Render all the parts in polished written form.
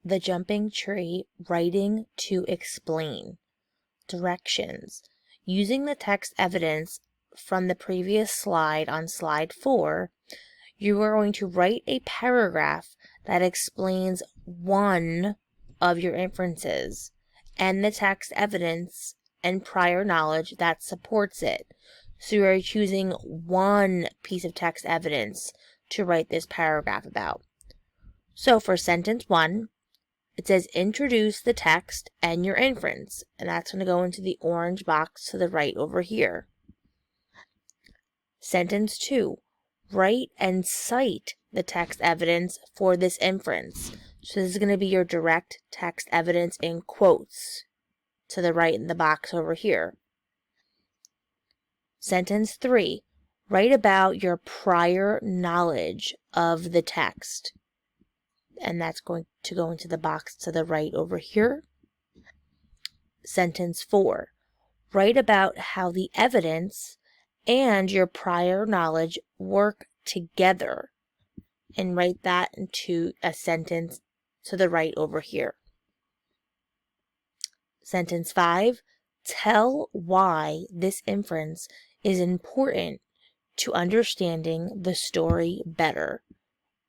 the jumping tree, writing to explain. Directions. Using the text evidence from the previous slide on slide 4, you are going to write a paragraph that explains one of your inferences and the text evidence and prior knowledge that supports it. So you are choosing one piece of text evidence to write this paragraph about. So for sentence 1, it says introduce the text and your inference, and that's going to go into the orange box to the right over here. Sentence 2, write and cite the text evidence for this inference. So this is going to be your direct text evidence in quotes to the right in the box over here. Sentence 3, write about your prior knowledge of the text. And that's going to go into the box to the right over here. Sentence 4, write about how the evidence and your prior knowledge work together. And write that into a sentence to the right over here. Sentence 5, tell why this inference is important to understanding the story better.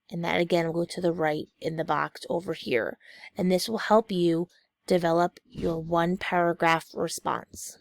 And that again will go to the right in the box over here. And this will help you develop your one paragraph response.